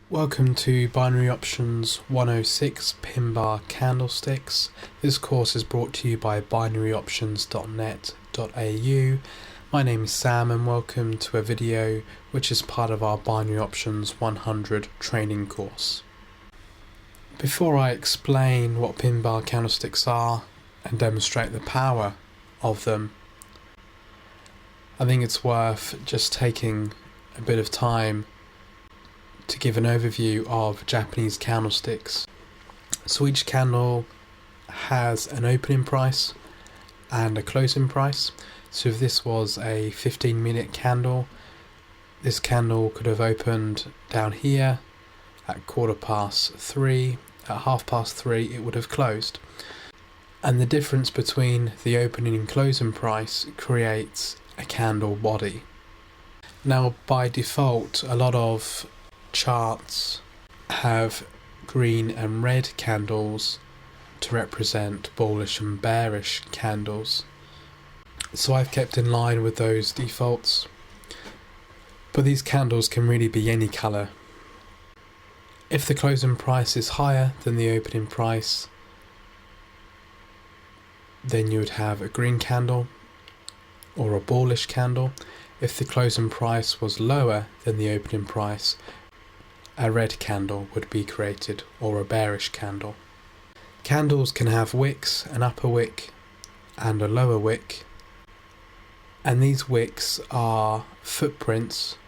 Welcome to Binary Options 106 Pinbar Candlesticks. This course is brought to you by binaryoptions.net.au. My name is Sam and welcome to a video which is part of our Binary Options 100 training course. Before I explain what pinbar candlesticks are and demonstrate the power of them, I think it's worth just taking a bit of time to give an overview of Japanese candlesticks. So each candle has an opening price and a closing price. So if this was a 15-minute candle, this candle could have opened down here at 3:15. At 3:30 it would have closed. And the difference between the opening and closing price creates a candle body. Now by default, a lot of charts have green and red candles to represent bullish and bearish candles, so I've kept in line with those defaults, but these candles can really be any colour. If the closing price is higher than the opening price, then you would have a green candle or a bullish candle. If the closing price was lower than the opening price, a red candle would be created, or a bearish candle. Candles can have wicks, an upper wick and a lower wick, and these wicks are footprints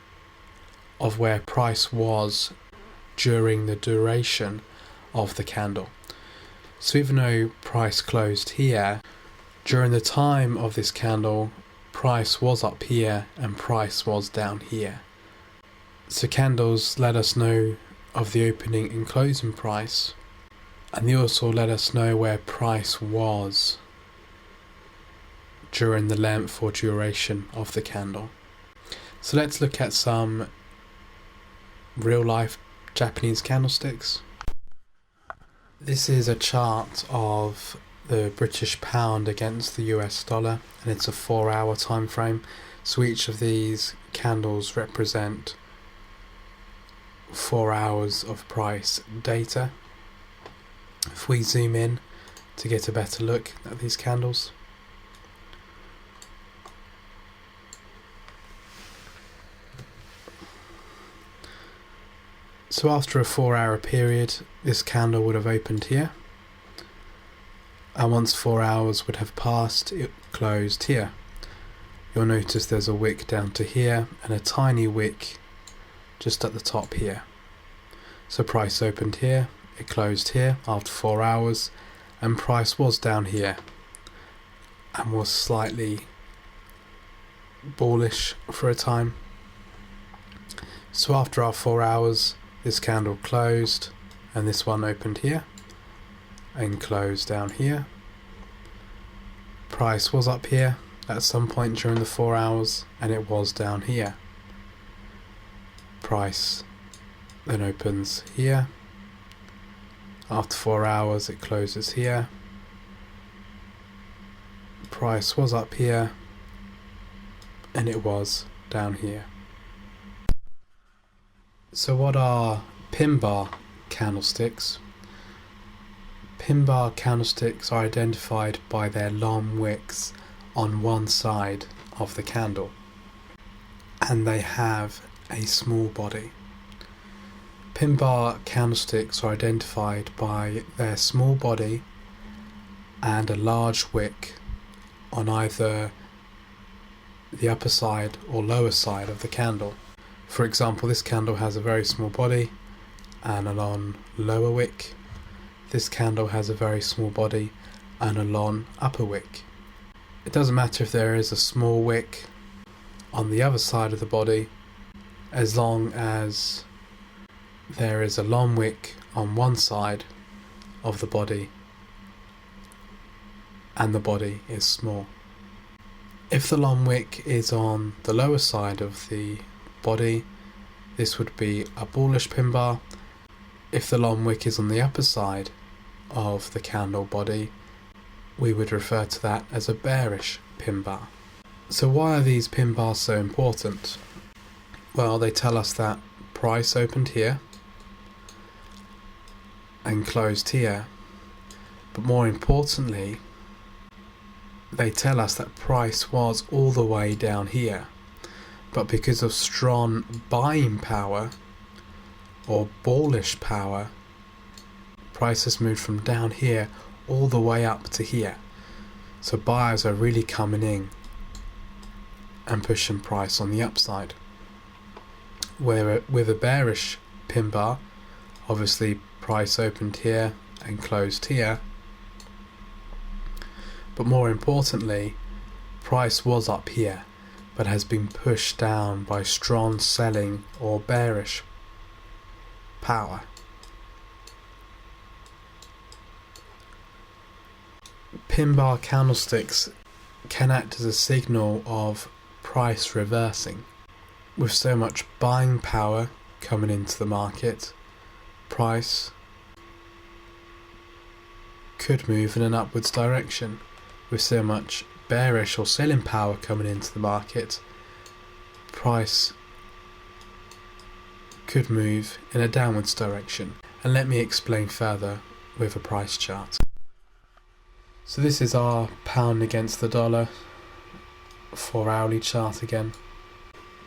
of where price was during the duration of the candle. So even though price closed here, during the time of this candle, price was up here and price was down here. So candles let us know of the opening and closing price, and they also let us know where price was during the length or duration of the candle. So let's look at some real life Japanese candlesticks. This is a chart of the British pound against the US dollar, and it's a 4-hour time frame. So each of these candles represent 4 hours of price data. If we zoom in to get a better look at these candles, so after a 4-hour period, this candle would have opened here, and once 4 hours would have passed, it closed here. You'll notice there's a wick down to here and a tiny wick just at the top here. So price opened here, it closed here after 4 hours, and price was down here and was slightly bullish for a time. So after our 4 hours, this candle closed and this one opened here and closed down here. Price was up here at some point during the 4 hours and it was down here. Price then opens here. After 4 hours it closes here. Price was up here and it was down here. So what are pinbar candlesticks? Pinbar candlesticks are identified by their long wicks on one side of the candle, and they have a small body. Pinbar candlesticks are identified by their small body and a large wick on either the upper side or lower side of the candle. For example, this candle has a very small body and a long lower wick. This candle has a very small body and a long upper wick. It doesn't matter if there is a small wick on the other side of the body, as long as there is a long wick on one side of the body and the body is small. If the long wick is on the lower side of the body, this would be a bullish pinbar. If the long wick is on the upper side of the candle body, we would refer to that as a bearish pinbar. So why are these pinbars so important? Well, they tell us that price opened here and closed here. But more importantly, they tell us that price was all the way down here, but because of strong buying power or bullish power, price has moved from down here all the way up to here. So buyers are really coming in and pushing price on the upside. Where with a bearish pin bar, obviously price opened here and closed here, but more importantly, price was up here but has been pushed down by strong selling or bearish power. Pin bar candlesticks can act as a signal of price reversing. With so much buying power coming into the market, price could move in an upwards direction. With so much bearish or selling power coming into the market, price could move in a downwards direction. And let me explain further with a price chart. So this is our pound against the dollar 4 hourly chart again.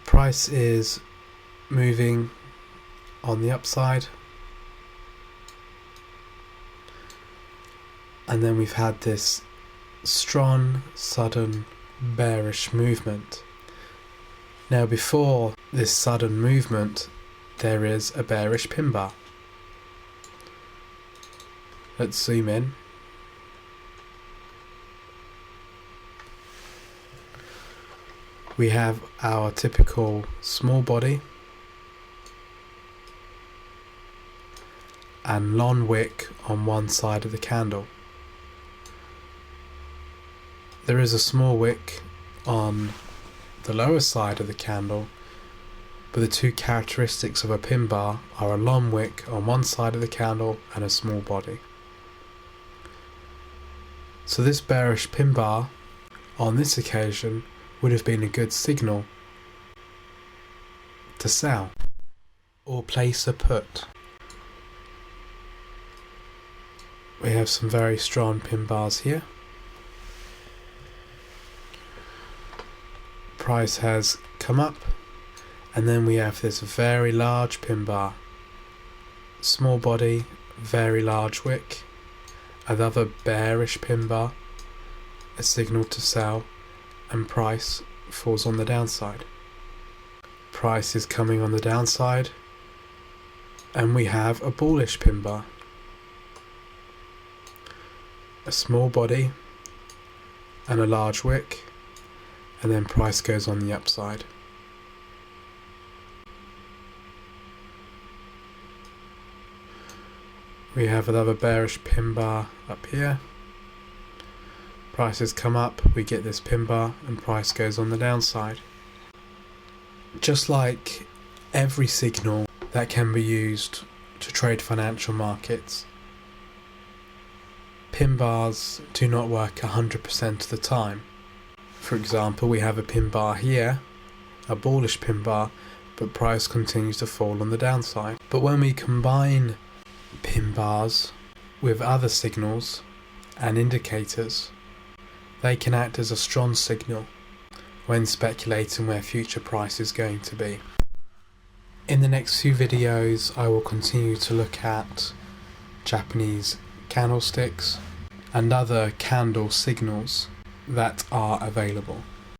Price is moving on the upside, and then we've had this strong, sudden, bearish movement. Now before this sudden movement, there is a bearish pin bar. Let's zoom in. We have our typical small body and long wick on one side of the candle. There is a small wick on the lower side of the candle, but the two characteristics of a pin bar are a long wick on one side of the candle and a small body. So this bearish pin bar on this occasion would have been a good signal to sell or place a put. We have some very strong pin bars here. Price has come up, and then we have this very large pin bar, small body, very large wick, another bearish pin bar, a signal to sell, and price falls on the downside. Price is coming on the downside, and we have a bullish pin bar, a small body and a large wick, and then price goes on the upside. We have another bearish pin bar up here. Prices come up, we get this pin bar, and price goes on the downside. Just like every signal that can be used to trade financial markets, pin bars do not work 100% of the time. For example, we have a pin bar here, a bullish pin bar, but price continues to fall on the downside. But when we combine pin bars with other signals and indicators, they can act as a strong signal when speculating where future price is going to be. In the next few videos, I will continue to look at Japanese candlesticks and other candle signals that are available.